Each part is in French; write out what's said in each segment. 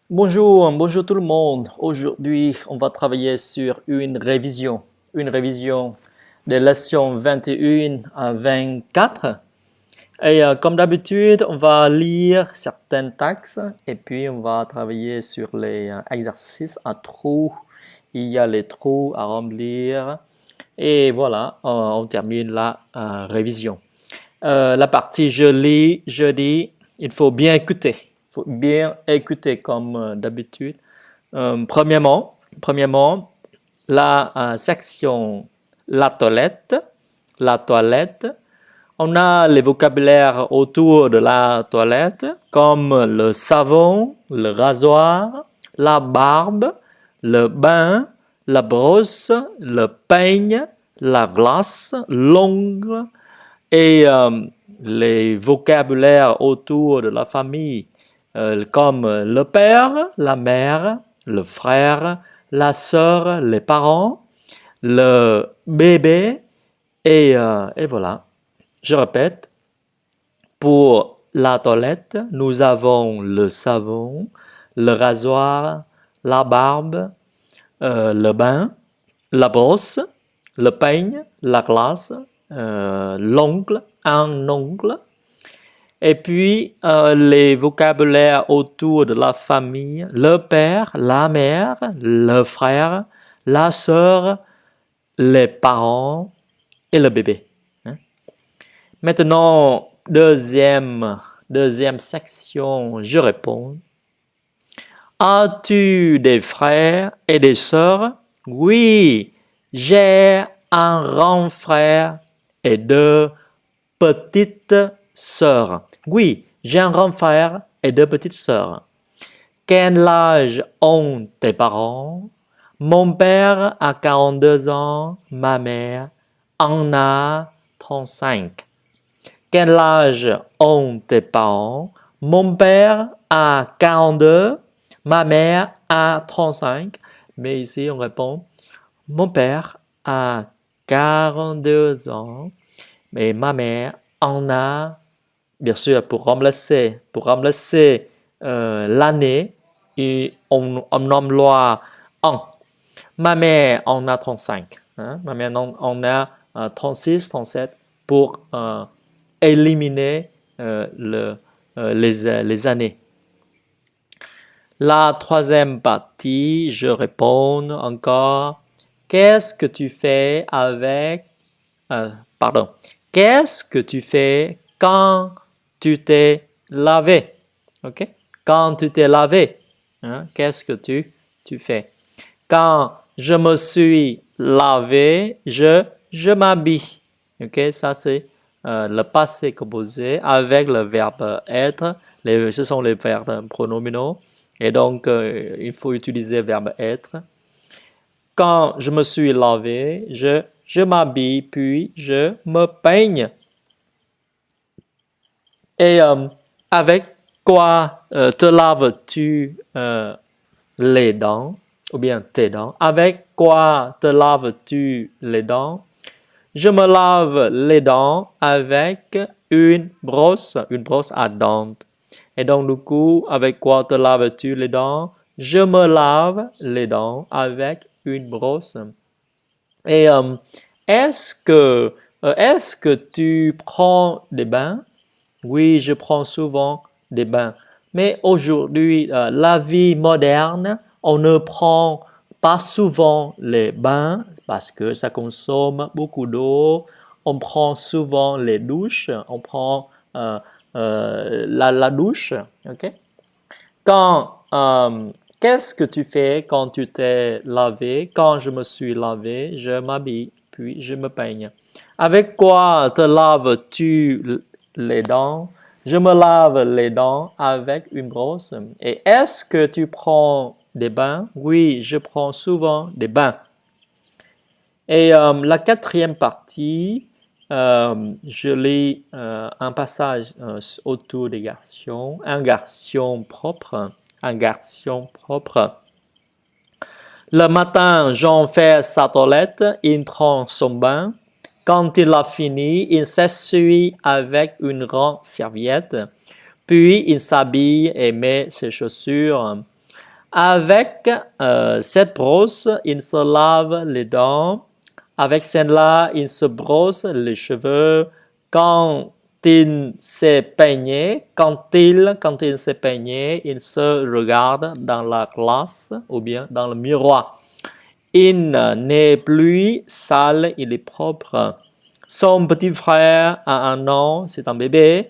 Bonjour tout le monde. Aujourd'hui, on va travailler sur une révision des leçons 21 à 24. Comme d'habitude, on va lire certains textes et puis on va travailler sur les exercices à trous. Il y a les trous à remplir et voilà, on termine la révision. La partie je lis, je dis, il faut bien écouter. Il faut bien écouter comme d'habitude. Premièrement, la section la toilette. La toilette. On a les vocabulaires autour de la toilette comme le savon, le rasoir, la barbe, le bain, la brosse, le peigne, la glace, l'ongle, et les vocabulaires autour de la famille, comme le père, la mère, le frère, la sœur, les parents, le bébé, et voilà. Je répète, pour la toilette, nous avons le savon, le rasoir, la barbe, le bain, la brosse, le peigne, la glace, l'ongle, un ongle. Et puis, les vocabulaires autour de la famille, le père, la mère, le frère, la sœur, les parents et le bébé. Maintenant, deuxième section, je réponds. As-tu des frères et des sœurs? Oui, j'ai un grand frère et deux petites sœurs. Oui, j'ai un grand frère et deux petites sœurs. Quel âge ont tes parents? Mon père a 42 ans, ma mère en a 35. Quel âge ont tes parents? Mon père a 42, ma mère a 35. Mais ici, on répond, mon père a 42 ans, mais ma mère en a, bien sûr, pour remplacer l'année, et on emploie en. Ma mère en a 35. Ma mère en a 36, 37 pour éliminer les années. La troisième partie, je réponds encore. Qu'est-ce que tu fais avec... Qu'est-ce que tu fais quand tu t'es lavé? Ok? Quand tu t'es lavé, qu'est-ce que tu fais? Quand je me suis lavé, je m'habille. Ok? Ça, c'est le passé composé avec le verbe être. Ce sont les verbes pronominaux. Et donc, il faut utiliser le verbe être. Quand je me suis lavé, je m'habille, puis je me peigne. Et avec quoi te laves-tu les dents ou bien tes dents? Avec quoi te laves-tu les dents? Je me lave les dents avec une brosse à dents. Et donc, du coup, avec quoi te laves-tu les dents? Je me lave les dents avec une brosse. Et est-ce que tu prends des bains? Oui, je prends souvent des bains. Mais aujourd'hui, la vie moderne, on ne prend pas souvent les bains parce que ça consomme beaucoup d'eau. On prend souvent les douches. On prend la douche. Ok? Qu'est-ce que tu fais quand tu t'es lavé? Quand je me suis lavé, je m'habille, puis je me peigne. Avec quoi te laves-tu les dents? Je me lave les dents avec une brosse. Et est-ce que tu prends des bains? Oui, je prends souvent des bains. Et la quatrième partie, je lis un passage autour des garçons. Un garçon propre. Un garçon propre. Le matin, Jean fait sa toilette, il prend son bain. Quand il a fini, il s'essuie avec une grande serviette. Puis il s'habille et met ses chaussures. Avec cette brosse, il se lave les dents. Avec celle-là, il se brosse les cheveux. Quand il s'est peigné, quand il s'est peigné, il se regarde dans la glace ou bien dans le miroir. Il n'est plus sale, il est propre. Son petit frère a un an, c'est un bébé.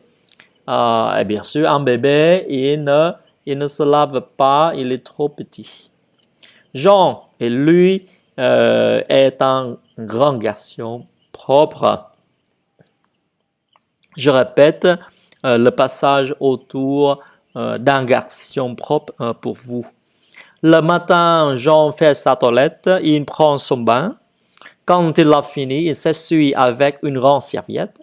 Et bien sûr, un bébé, il ne se lave pas, il est trop petit. Jean, et lui, est un grand garçon propre. Je répète le passage autour d'un garçon propre pour vous. Le matin, Jean fait sa toilette, il prend son bain. Quand il a fini, il s'essuie avec une grande serviette.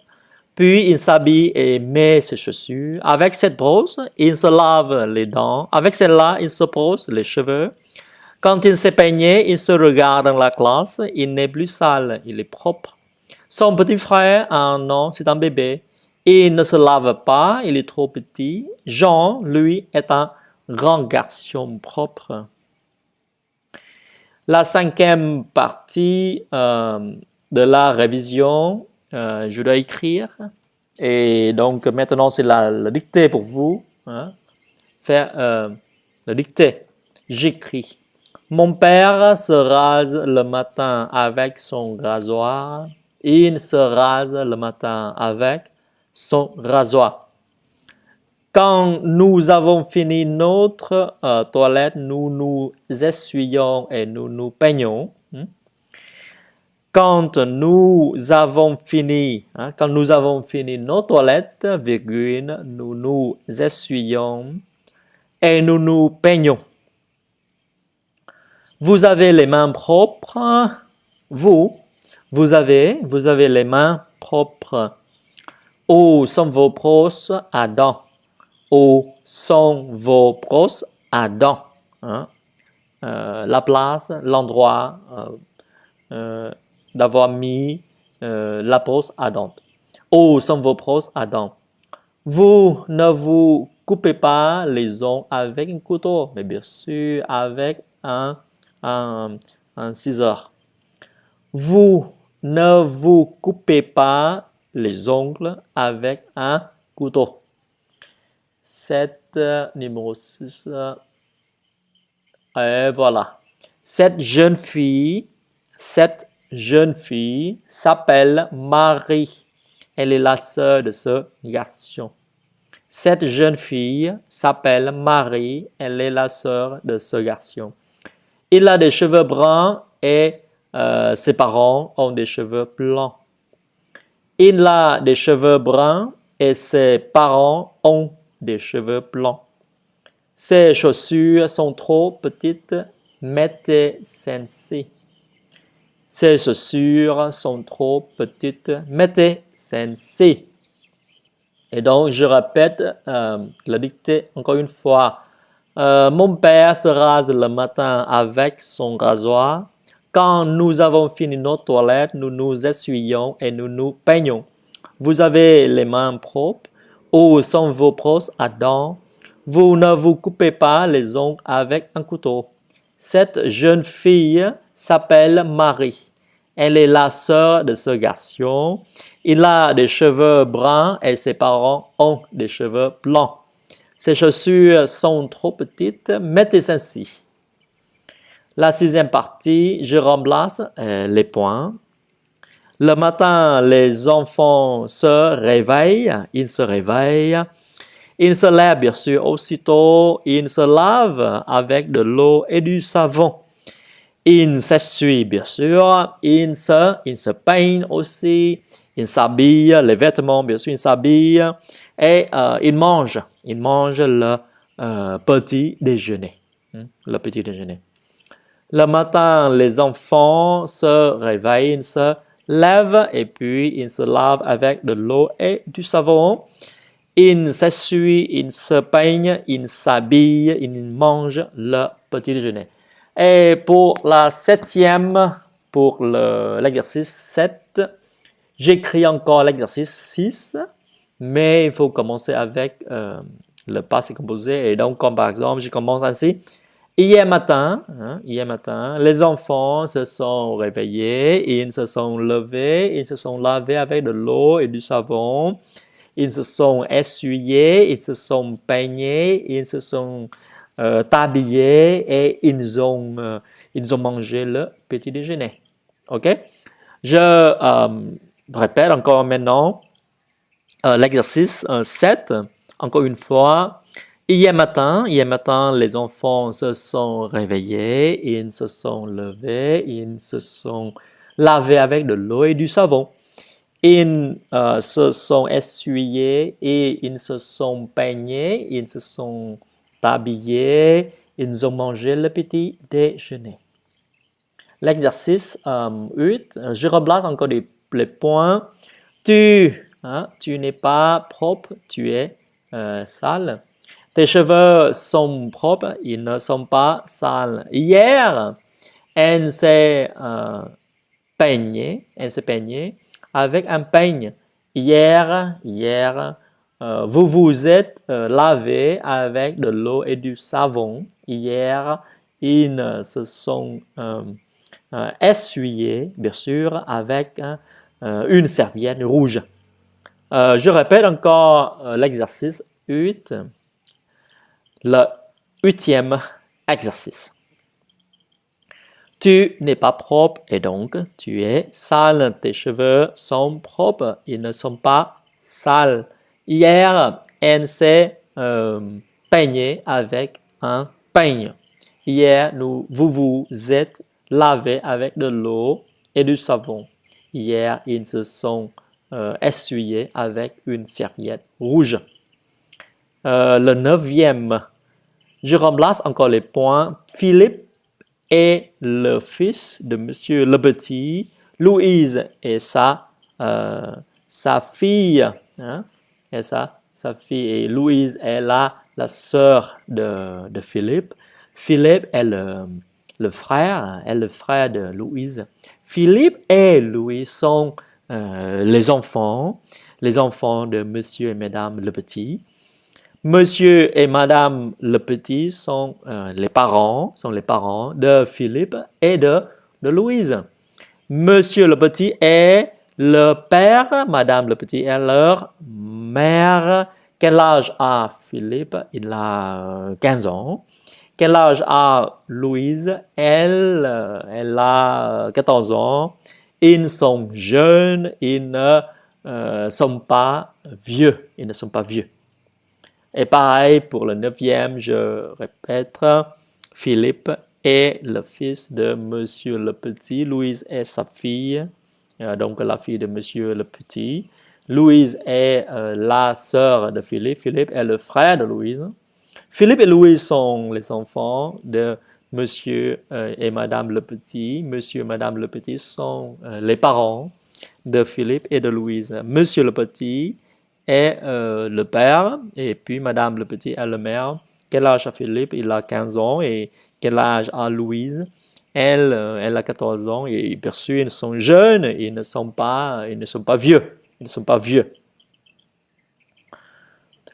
Puis il s'habille et met ses chaussures. Avec cette brosse, il se lave les dents. Avec celle-là, il se brosse les cheveux. Quand il s'est peigné, il se regarde dans la glace. Il n'est plus sale, il est propre. Son petit frère a un an, c'est un bébé. Il ne se lave pas, il est trop petit. Jean, lui, est un grand garçon propre. La cinquième partie de la révision, je dois écrire. Et donc maintenant, c'est la dictée pour vous. Hein. Faire la dictée. J'écris. Mon père se rase le matin avec son rasoir. Il se rase le matin avec son rasoir. Quand nous avons fini notre toilette, nous nous essuyons et nous nous peignons. Quand nous avons fini nos toilettes, virgule, nous nous essuyons et nous nous peignons. Vous avez les mains propres. Vous avez les mains propres. Où sont vos brosses à dents? Où sont vos brosses à dents? Hein? La place, l'endroit d'avoir mis la brosse à dents. Où sont vos brosses à dents? Vous ne vous coupez pas les ongles avec un couteau, mais bien sûr avec un ciseau. Vous ne vous coupez pas les ongles avec un couteau. Numéro 6. Et voilà. Cette jeune fille s'appelle Marie. Elle est la sœur de ce garçon. Cette jeune fille s'appelle Marie. Elle est la sœur de ce garçon. Il a des cheveux bruns et ses parents ont des cheveux blancs. Il a des cheveux bruns et ses parents ont des cheveux blancs. Ses chaussures sont trop petites, mettez celles-ci. Ses chaussures sont trop petites, mettez celles-ci. Et donc, je répète la dictée encore une fois. Mon père se rase le matin avec son rasoir. Quand nous avons fini notre toilette, nous nous essuyons et nous nous peignons. Vous avez les mains propres. Où sont vos brosses à dents? Vous ne vous coupez pas les ongles avec un couteau. Cette jeune fille s'appelle Marie. Elle est la sœur de ce garçon. Il a des cheveux bruns et ses parents ont des cheveux blancs. Ses chaussures sont trop petites, mettez celles-ci. La sixième partie, je remplace les points. Le matin, les enfants se réveillent, ils se réveillent. Ils se lèvent bien sûr aussitôt, ils se lavent avec de l'eau et du savon. Ils s'essuient bien sûr, ils se peignent aussi, ils s'habillent, les vêtements bien sûr, ils s'habillent et ils mangent le petit déjeuner. Le petit déjeuner. Le matin, les enfants se réveillent, ils se lèvent et puis ils se lavent avec de l'eau et du savon. Ils s'essuient, ils se peignent, ils s'habillent, ils mangent le petit déjeuner. Et pour la septième, pour l'exercice 7, j'écris encore l'exercice 6, mais il faut commencer avec le passé composé. Et donc, comme par exemple, je commence ainsi. hier matin, les enfants se sont réveillés, ils se sont levés, ils se sont lavés avec de l'eau et du savon, ils se sont essuyés, ils se sont peignés, ils se sont habillés et ils ont mangé le petit déjeuner. OK? Je répète encore maintenant l'exercice 7. Encore une fois, hier matin, les enfants se sont réveillés, ils se sont levés, ils se sont lavés avec de l'eau et du savon. Ils se sont essuyés et ils se sont peignés, ils se sont habillés, ils ont mangé le petit déjeuner. L'exercice 8, je remplace encore les points. Tu n'es pas propre, tu es sale. Tes cheveux sont propres, ils ne sont pas sales. Hier, elle s'est peignée avec un peigne. Hier, vous vous êtes lavé avec de l'eau et du savon. Hier, ils se sont essuyés, bien sûr, avec une serviette rouge. Je répète encore l'exercice 8. Le 8e exercice. Tu n'es pas propre et donc tu es sale. Tes cheveux sont propres, ils ne sont pas sales. Hier, elle s'est peignée avec un peigne. Hier, vous vous êtes lavé avec de l'eau et du savon. Hier, ils se sont essuyés avec une serviette rouge. Le 9e, je remplace encore les points. Philippe est le fils de Monsieur Le Petit. Louise est sa fille. Et sa fille. Et Louise est la sœur de Philippe. Philippe est le frère de Louise. Philippe et Louise sont les enfants de Monsieur et Madame Le Petit. Monsieur et Madame Le Petit sont les parents de Philippe et de Louise. Monsieur Le Petit est le père, Madame Le Petit est leur mère. Quel âge a Philippe? Il a 15 ans. Quel âge a Louise? Elle a 14 ans. Ils sont jeunes, ils ne sont pas vieux. Et pareil pour le 9e, je répète, Philippe est le fils de Monsieur Le Petit. Louise est sa fille, donc la fille de Monsieur Le Petit. Louise est la sœur de Philippe. Philippe est le frère de Louise. Philippe et Louise sont les enfants de Monsieur et Madame Le Petit. Monsieur et Madame Le Petit sont les parents de Philippe et de Louise. Monsieur Le Petit est le père et puis Madame Le Petit est la mère. Quel âge a Philippe? Il a 15 ans. Et quel âge a Louise? Elle a 14 ans. Et bien sûr, ils sont jeunes, ils ne sont pas vieux.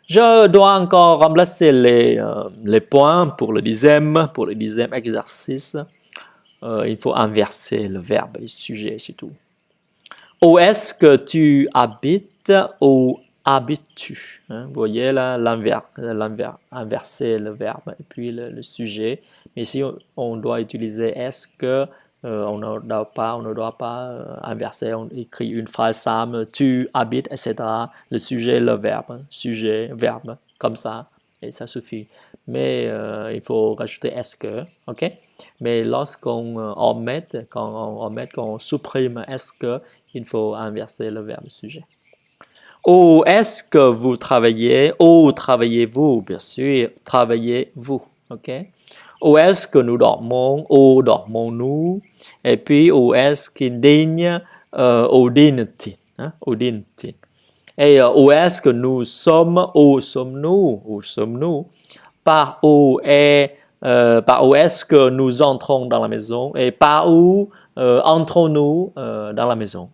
Je dois encore remplacer les points pour le 10e exercice. Il faut inverser le verbe et le sujet, c'est tout. Où est-ce que tu habites? Où habites-tu? Vous voyez là, inverser le verbe et puis le sujet. Mais ici, on doit utiliser est-ce que, on ne doit pas inverser. On écrit une phrase simple, tu habites, etc. Le sujet, le verbe, sujet, verbe, comme ça, et ça suffit. Mais il faut rajouter est-ce que, ok? Mais lorsqu'on omet, quand on supprime est-ce que, il faut inverser le verbe sujet. Où est-ce que vous travaillez? Où travaillez-vous? Bien sûr, travaillez-vous. Ok? Où est-ce que nous dormons? Où dormons-nous? Et puis, où est-ce qu'il dîne? Où dîne-t-il? Où dîne-t-il? Et où est-ce que nous sommes? Où sommes-nous? Où sommes-nous? Par où est-ce que nous entrons dans la maison? Et par où entrons-nous dans la maison?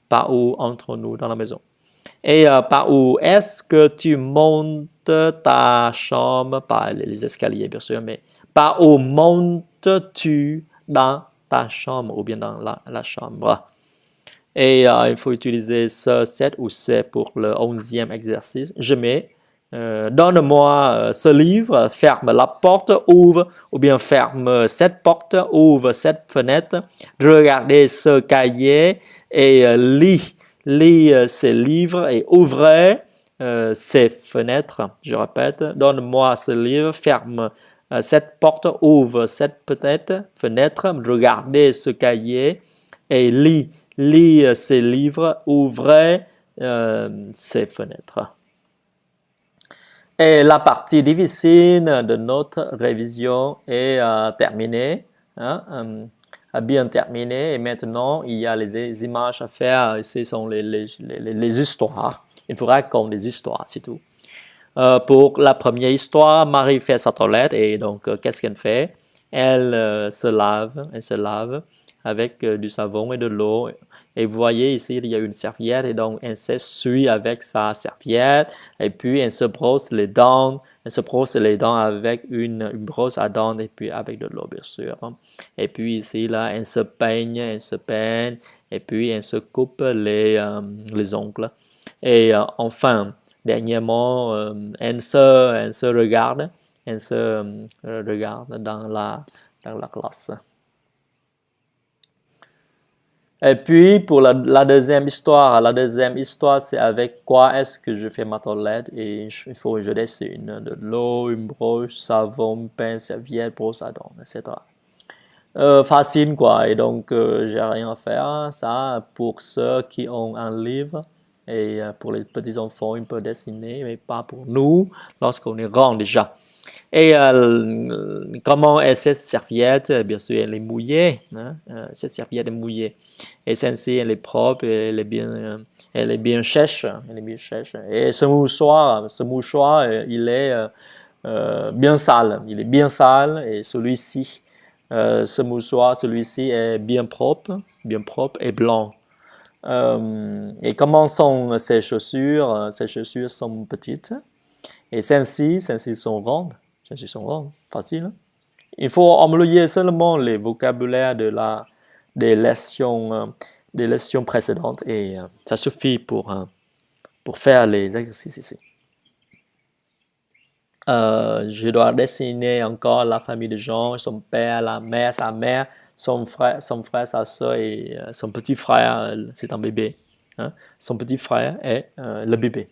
Par où entrons-nous dans la maison? Et par où est-ce que tu montes ta chambre? Par les escaliers, bien sûr, mais Par où montes-tu dans ta chambre ou bien dans la chambre? Et il faut utiliser ce, cette ou c'est pour le 11e exercice. Je mets donne-moi ce livre, ferme la porte, ouvre, ou bien ferme cette porte, ouvre cette fenêtre, regardez ce cahier et lis ces livres et ouvrez ces fenêtres. Je répète, donne-moi ce livre, ferme cette porte, ouvre cette fenêtre, regardez ce cahier et lis ces livres, ouvrez ces fenêtres. Et la partie difficile de notre révision est terminée, bien terminée. Et maintenant, il y a les images à faire. Ici sont les histoires. Il faut raconter des histoires, c'est tout. Pour la première histoire, Marie fait sa toilette et donc qu'est-ce qu'elle fait? Elle se lave avec du savon et de l'eau. Et vous voyez ici, il y a une serviette et donc elle s'essuie avec sa serviette et puis elle se brosse les dents. Elle se brosse les dents avec une brosse à dents et puis avec de l'eau, bien sûr. Et puis ici, là, elle se peigne et puis elle se coupe les ongles. Et enfin, dernièrement, elle se regarde dans la classe. Et puis, pour la deuxième histoire, c'est avec quoi est-ce que je fais ma toilette et il faut que je dessine de l'eau, une broche, savon, pain, serviette, brosse à dents, etc. Facile quoi, et donc j'ai rien à faire. Ça, pour ceux qui ont un livre et pour les petits enfants, ils peuvent dessiner, mais pas pour nous lorsqu'on est grand déjà. Et comment est cette serviette? Bien sûr, elle est mouillée. Cette serviette est mouillée. Et celle-ci, elle est propre, et elle est bien sèche. Et ce mouchoir, il est bien sale. Il est bien sale. Et celui-ci, celui-ci est bien propre et blanc. Et comment sont ces chaussures? Ces chaussures sont petites. Et celles-ci sont rondes. Facile. Il faut employer seulement les vocabulaires des leçons précédentes et ça suffit pour faire les exercices ici. Je dois dessiner encore la famille de Jean, son père, la mère, sa mère, son frère, sa soeur et son petit frère, c'est un bébé. Son petit frère est le bébé.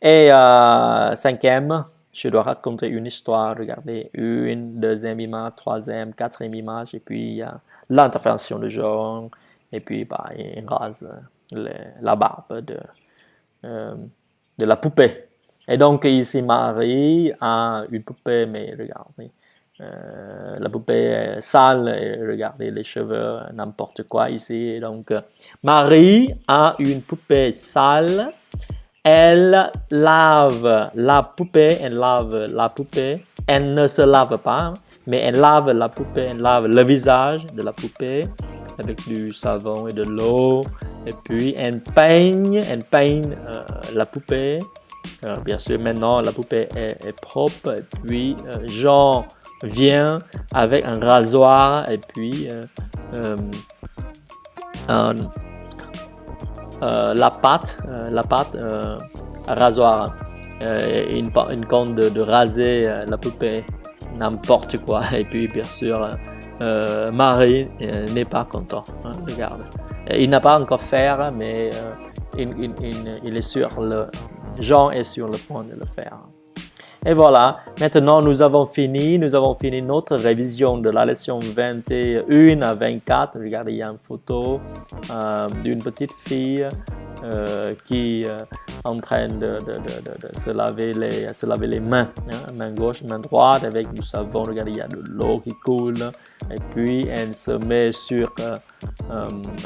Et cinquième, je dois raconter une histoire. Regardez, une, deuxième image, troisième, quatrième image, et puis il y a l'intervention de Jean, et puis il rase la barbe de la poupée. Et donc ici, Marie a une poupée, mais regardez, la poupée est sale, et regardez les cheveux, n'importe quoi ici. Et donc, Marie a une poupée sale. Elle lave la poupée, elle ne se lave pas, mais elle lave la poupée, elle lave le visage de la poupée avec du savon et de l'eau, et puis elle peigne la poupée. Bien sûr, maintenant la poupée est propre, et puis Jean vient avec un rasoir, et puis la pâte rasoir, une compte de raser la poupée, n'importe quoi. Et puis bien sûr, Marie n'est pas content. Regarde, il n'a pas encore fait, mais il est sur Jean est sur le point de le faire. Et voilà, maintenant nous avons fini notre révision de la leçon 21 à 24. Regardez, il y a une photo d'une petite fille qui est en train de se laver les mains, main gauche, main droite avec du savon. Regardez, il y a de l'eau qui coule. Et puis elle se met sur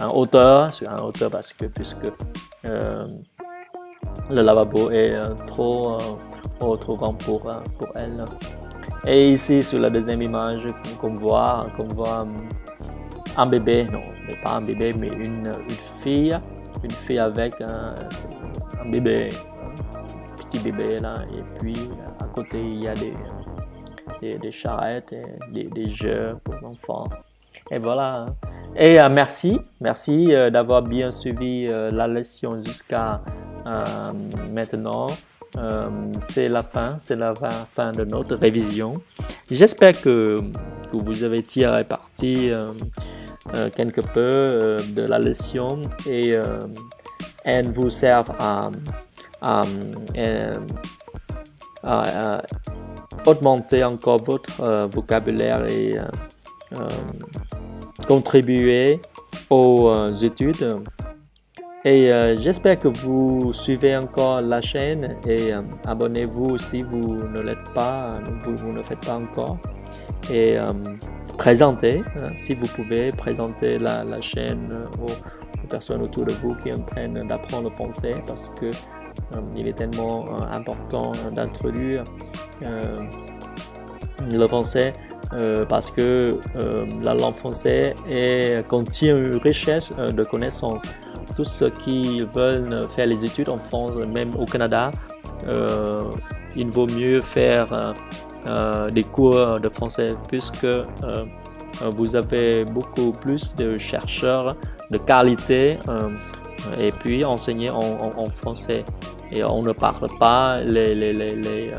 en hauteur parce que puisque le lavabo est trop grand pour elle. Et ici sur la deuxième image qu'on voit un bébé, non, mais pas un bébé, mais une fille avec un bébé, un petit bébé là, et puis à côté il y a des charrettes, et des jeux pour enfants. Et voilà. Et merci d'avoir bien suivi la leçon jusqu'à maintenant. C'est la fin de notre révision. J'espère que vous avez tiré parti quelque peu de la leçon et elle vous serve à, à augmenter encore votre vocabulaire et contribuer aux études. Et j'espère que vous suivez encore la chaîne et abonnez-vous si vous ne l'êtes pas, vous ne faites pas encore. Et présentez, si vous pouvez, présenter la chaîne aux personnes autour de vous qui sont en train d'apprendre le français parce que il est tellement important d'introduire le français parce que la langue française contient une richesse de connaissances. Tous ceux qui veulent faire les études en France, même au Canada, il vaut mieux faire des cours de français puisque vous avez beaucoup plus de chercheurs de qualité et puis enseigner en français. Et on ne parle pas les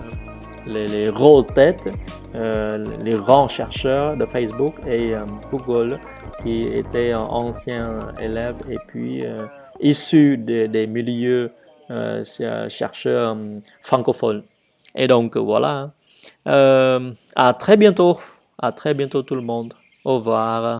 gros têtes, les grands chercheurs de Facebook et Google qui étaient anciens élèves et puis issus des milieux chercheurs francophones. Et donc voilà. À très bientôt tout le monde. Au revoir.